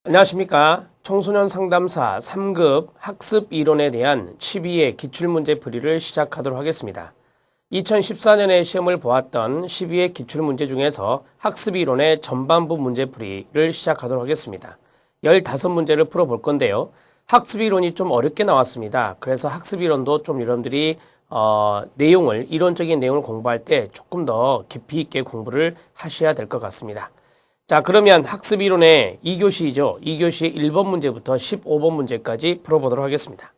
안녕하십니까. 청소년 상담사 3급 학습 이론에 대한 12회 기출문제 풀이를 시작하도록 하겠습니다. 2014년에 시험을 보았던 12회 기출문제 중에서 학습 이론의 전반부 문제 풀이를 시작하도록 하겠습니다. 15문제를 풀어볼 건데요. 학습 이론이 좀 어렵게 나왔습니다. 그래서 학습 이론도 좀 여러분들이 이론적인 내용을 공부할 때 조금 더 깊이 있게 공부를 하셔야 될 것 같습니다. 자, 그러면 학습 이론의 2교시이죠. 2교시의 1번 문제부터 15번 문제까지 풀어보도록 하겠습니다.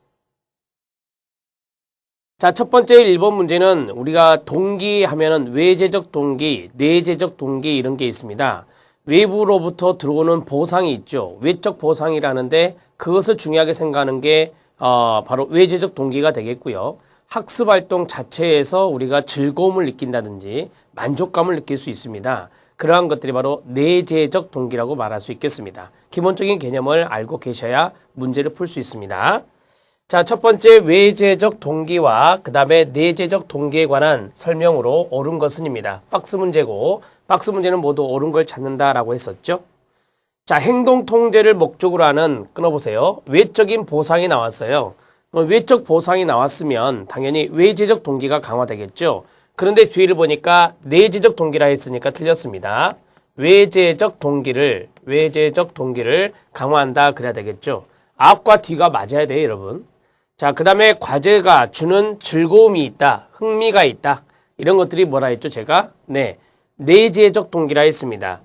자, 첫 번째 1번 문제는 우리가 동기 하면은 외재적 동기, 내재적 동기 이런 게 있습니다. 외부로부터 들어오는 보상이 있죠. 외적 보상이라는데 그것을 중요하게 생각하는 게 바로 외재적 동기가 되겠고요. 학습 활동 자체에서 우리가 즐거움을 느낀다든지 만족감을 느낄 수 있습니다. 그러한 것들이 바로 내재적 동기라고 말할 수 있겠습니다. 기본적인 개념을 알고 계셔야 문제를 풀 수 있습니다. 자, 첫 번째 외재적 동기와 그 다음에 내재적 동기에 관한 설명으로 옳은 것은입니다. 박스 문제고 박스 문제는 모두 옳은 걸 찾는다라고 했었죠. 자, 행동 통제를 목적으로 하는 끊어보세요. 외적인 보상이 나왔어요. 외적 보상이 나왔으면 당연히 외재적 동기가 강화되겠죠. 그런데 뒤를 보니까 내재적 동기라 했으니까 틀렸습니다. 외재적 동기를 강화한다 그래야 되겠죠. 앞과 뒤가 맞아야 돼요, 여러분. 자, 그 다음에 과제가 주는 즐거움이 있다, 흥미가 있다. 이런 것들이 뭐라 했죠, 제가? 네, 내재적 동기라 했습니다.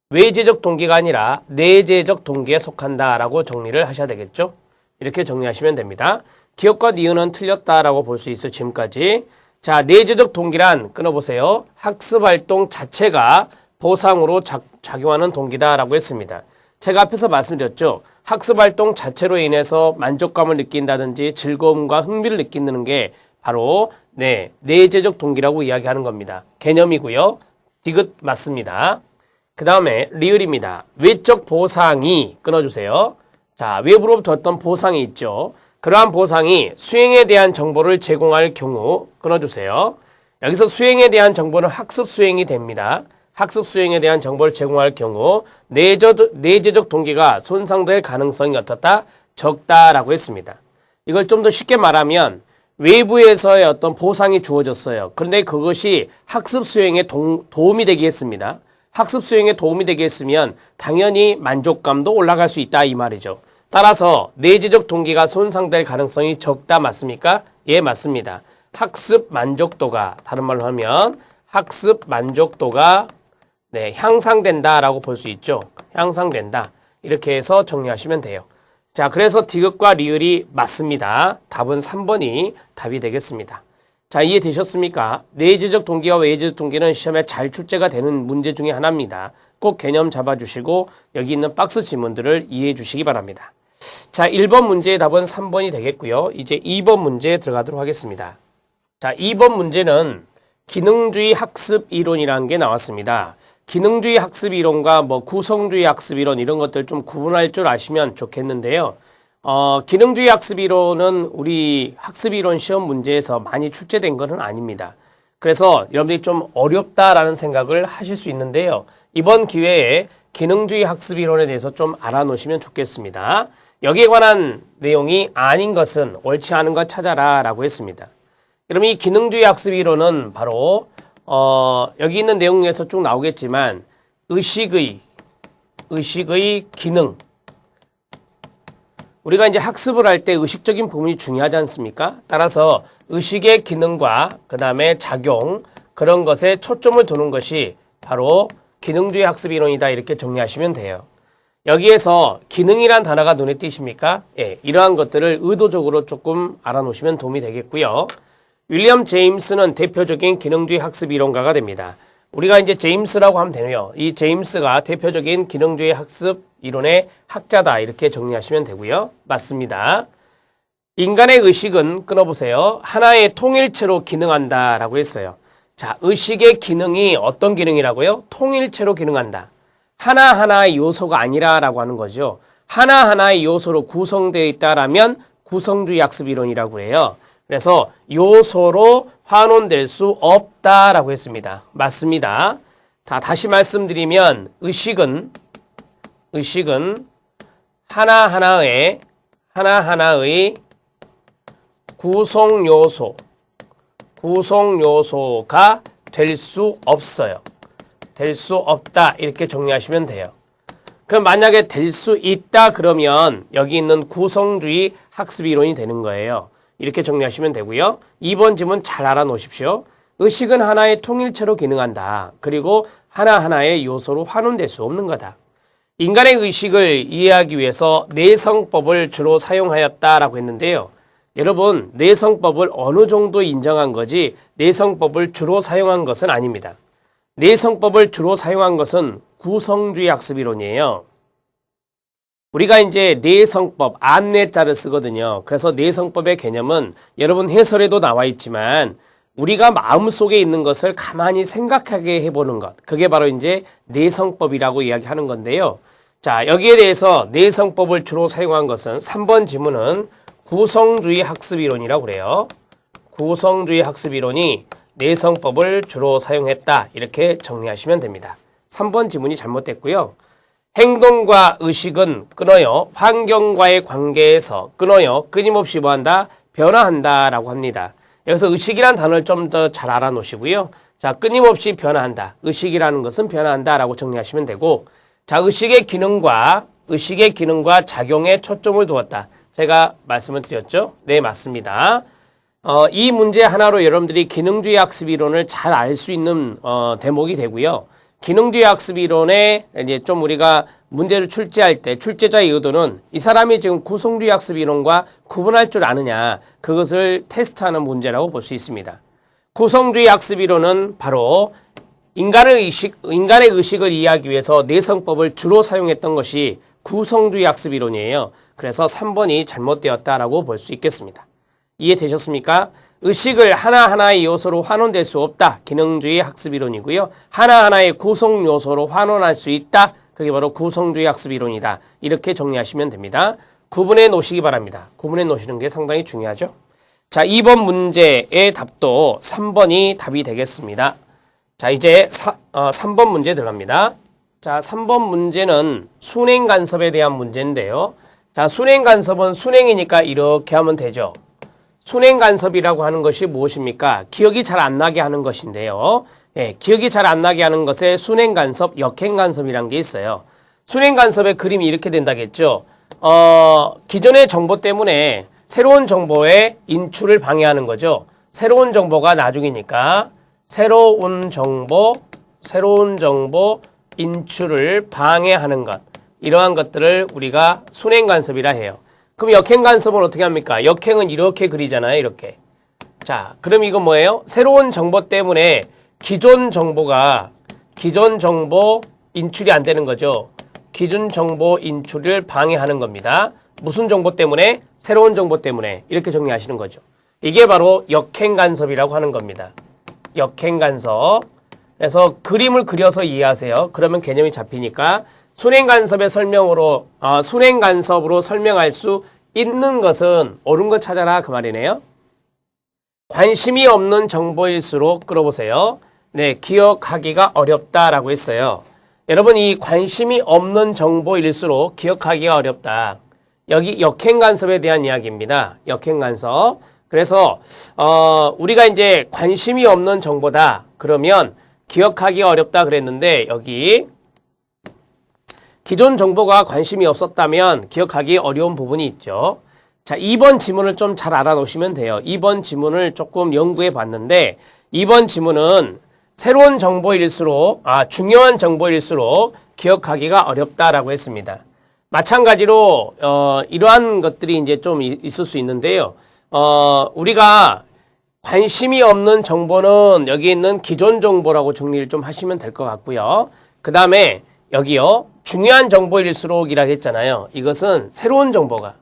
외재적 동기가 아니라 내재적 동기에 속한다라고 정리를 하셔야 되겠죠. 이렇게 정리하시면 됩니다. 기억과 니은은 틀렸다라고 볼 수 있어요, 지금까지. 자, 내재적 동기란 끊어보세요. 학습활동 자체가 보상으로 작용하는 동기다라고 했습니다. 제가 앞에서 말씀드렸죠. 학습활동 자체로 인해서 만족감을 느낀다든지 즐거움과 흥미를 느끼는 게 바로 내재적 동기라고 이야기하는 겁니다. 개념이고요. 디귿 맞습니다. 그 다음에 리을입니다. 외적 보상이 끊어주세요. 자, 외부로부터 어떤 보상이 있죠. 그러한 보상이 수행에 대한 정보를 제공할 경우 끊어주세요. 여기서 수행에 대한 정보는 학습 수행이 됩니다. 학습 수행에 대한 정보를 제공할 경우 내재적 동기가 손상될 가능성이 어떻다? 적다라고 했습니다. 이걸 좀 더 쉽게 말하면 외부에서의 어떤 보상이 주어졌어요. 그런데 그것이 학습 수행에 도움이 되게 했습니다. 학습 수행에 도움이 되게 했으면 당연히 만족감도 올라갈 수 있다 이 말이죠. 따라서 내재적 동기가 손상될 가능성이 적다 맞습니까? 예, 맞습니다. 학습 만족도가, 다른 말로 하면 학습 만족도가 향상된다라고 볼 수 있죠. 향상된다. 이렇게 해서 정리하시면 돼요. 자, 그래서 디귿과 리을이 맞습니다. 답은 3번이 답이 되겠습니다. 자, 이해되셨습니까? 내재적 동기와 외재적 동기는 시험에 잘 출제가 되는 문제 중에 하나입니다. 꼭 개념 잡아주시고 여기 있는 박스 지문들을 이해해 주시기 바랍니다. 자, 1번 문제의 답은 3번이 되겠고요. 이제 2번 문제에 들어가도록 하겠습니다. 자, 2번 문제는 기능주의 학습 이론이라는 게 나왔습니다. 기능주의 학습 이론과 구성주의 학습 이론 이런 것들 좀 구분할 줄 아시면 좋겠는데요. 기능주의 학습 이론은 우리 학습 이론 시험 문제에서 많이 출제된 것은 아닙니다. 그래서 여러분들이 좀 어렵다라는 생각을 하실 수 있는데요. 이번 기회에 기능주의 학습 이론에 대해서 좀 알아놓으시면 좋겠습니다. 여기에 관한 내용이 아닌 것은 옳지 않은 것 찾아라 라고 했습니다. 그럼 이 기능주의 학습 이론은 바로 여기 있는 내용에서 쭉 나오겠지만 의식의 기능, 우리가 이제 학습을 할 때 의식적인 부분이 중요하지 않습니까? 따라서 의식의 기능과 그 다음에 작용, 그런 것에 초점을 두는 것이 바로 기능주의 학습 이론이다 이렇게 정리하시면 돼요. 여기에서 기능이란 단어가 눈에 띄십니까? 예, 이러한 것들을 의도적으로 조금 알아놓으시면 도움이 되겠고요. 윌리엄 제임스는 대표적인 기능주의 학습 이론가가 됩니다. 우리가 이제 제임스라고 하면 되네요. 이 제임스가 대표적인 기능주의 학습 이론의 학자다 이렇게 정리하시면 되고요. 맞습니다. 인간의 의식은 끊어보세요. 하나의 통일체로 기능한다라고 했어요. 자, 의식의 기능이 어떤 기능이라고요? 통일체로 기능한다. 하나하나의 요소가 아니라라고 하는 거죠. 하나하나의 요소로 구성되어 있다라면 구성주의 학습 이론이라고 해요. 그래서 요소로 환원될 수 없다라고 했습니다. 맞습니다. 다시 말씀드리면 의식은 하나하나의 구성요소가 될 수 없어요. 될 수 없다. 이렇게 정리하시면 돼요. 그럼 만약에 될 수 있다 그러면 여기 있는 구성주의 학습 이론이 되는 거예요. 이렇게 정리하시면 되고요. 2번 지문 잘 알아놓으십시오. 의식은 하나의 통일체로 기능한다. 그리고 하나하나의 요소로 환원될 수 없는 거다. 인간의 의식을 이해하기 위해서 내성법을 주로 사용하였다라고 했는데요. 여러분, 내성법을 어느 정도 인정한 거지 내성법을 주로 사용한 것은 아닙니다. 내성법을 주로 사용한 것은 구성주의 학습이론이에요. 우리가 이제 내성법, 안내자를 쓰거든요. 그래서 내성법의 개념은 여러분 해설에도 나와 있지만 우리가 마음속에 있는 것을 가만히 생각하게 해보는 것. 그게 바로 이제 내성법이라고 이야기하는 건데요. 자, 여기에 대해서 내성법을 주로 사용한 것은 3번 지문은 구성주의 학습이론이라고 그래요. 구성주의 학습이론이 내성법을 주로 사용했다. 이렇게 정리하시면 됩니다. 3번 지문이 잘못됐고요. 행동과 의식은 끊어요. 환경과의 관계에서 끊어요. 끊임없이 뭐한다? 변화한다 라고 합니다. 여기서 의식이란 단어를 좀 더 잘 알아놓으시고요. 자, 끊임없이 변화한다. 의식이라는 것은 변화한다 라고 정리하시면 되고, 자, 의식의 기능과 작용에 초점을 두었다. 제가 말씀을 드렸죠? 네, 맞습니다. 이 문제 하나로 여러분들이 기능주의 학습 이론을 잘 알 수 있는 대목이 되고요. 기능주의 학습 이론에 이제 좀 우리가 문제를 출제할 때 출제자의 의도는 이 사람이 지금 구성주의 학습 이론과 구분할 줄 아느냐, 그것을 테스트하는 문제라고 볼 수 있습니다. 구성주의 학습 이론은 바로 인간의 의식을 이해하기 위해서 내성법을 주로 사용했던 것이 구성주의 학습 이론이에요. 그래서 3번이 잘못되었다라고 볼 수 있겠습니다. 이해되셨습니까? 의식을 하나하나의 요소로 환원될 수 없다. 기능주의 학습 이론이고요. 하나하나의 구성 요소로 환원할 수 있다. 그게 바로 구성주의 학습 이론이다. 이렇게 정리하시면 됩니다. 구분해 놓으시기 바랍니다. 구분해 놓으시는 게 상당히 중요하죠. 자, 2번 문제의 답도 3번이 답이 되겠습니다. 자, 이제 3번 문제 들어갑니다. 자, 3번 문제는 순행 간섭에 대한 문제인데요. 자, 순행 간섭은 순행이니까 이렇게 하면 되죠. 순행 간섭이라고 하는 것이 무엇입니까? 기억이 잘 안 나게 하는 것인데요. 예, 기억이 잘 안 나게 하는 것에 순행 간섭, 역행 간섭이라는 게 있어요. 순행 간섭의 그림이 이렇게 된다겠죠. 기존의 정보 때문에 새로운 정보의 인출을 방해하는 거죠. 새로운 정보가 나중이니까 새로운 정보 인출을 방해하는 것. 이러한 것들을 우리가 순행 간섭이라 해요. 그럼 역행 간섭은 어떻게 합니까? 역행은 이렇게 그리잖아요. 이렇게. 자, 그럼 이건 뭐예요? 새로운 정보 때문에 기존 정보 인출이 안 되는 거죠. 기존 정보 인출을 방해하는 겁니다. 무슨 정보 때문에? 새로운 정보 때문에. 이렇게 정리하시는 거죠. 이게 바로 역행 간섭이라고 하는 겁니다. 역행 간섭. 그래서 그림을 그려서 이해하세요. 그러면 개념이 잡히니까 순행 간섭의 설명으로 순행 간섭으로 설명할 수 있는 것은 옳은 것 찾아라 그 말이네요. 관심이 없는 정보일수록 끌어보세요. 네, 기억하기가 어렵다라고 했어요. 여러분, 이 관심이 없는 정보일수록 기억하기가 어렵다. 여기 역행 간섭에 대한 이야기입니다. 역행 간섭. 그래서 우리가 이제 관심이 없는 정보다 그러면 기억하기가 어렵다 그랬는데 여기 기존 정보가 관심이 없었다면 기억하기 어려운 부분이 있죠. 자, 2번 지문을 좀 잘 알아놓으시면 돼요. 2번 지문을 조금 연구해 봤는데 2번 지문은 새로운 정보일수록 중요한 정보일수록 기억하기가 어렵다라고 했습니다. 마찬가지로 이러한 것들이 이제 좀 있을 수 있는데요. 우리가 관심이 없는 정보는 여기 있는 기존 정보라고 정리를 좀 하시면 될 것 같고요. 그 다음에 여기요. 중요한 정보일수록이라고 했잖아요. 이것은 새로운 정보가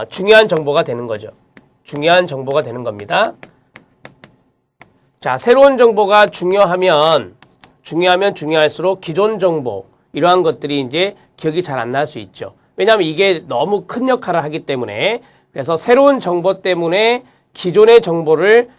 중요한 정보가 되는 거죠. 중요한 정보가 되는 겁니다. 자, 새로운 정보가 중요하면 중요할수록 기존 정보 이러한 것들이 이제 기억이 잘 안 날 수 있죠. 왜냐하면 이게 너무 큰 역할을 하기 때문에. 그래서 새로운 정보 때문에 기존의 정보를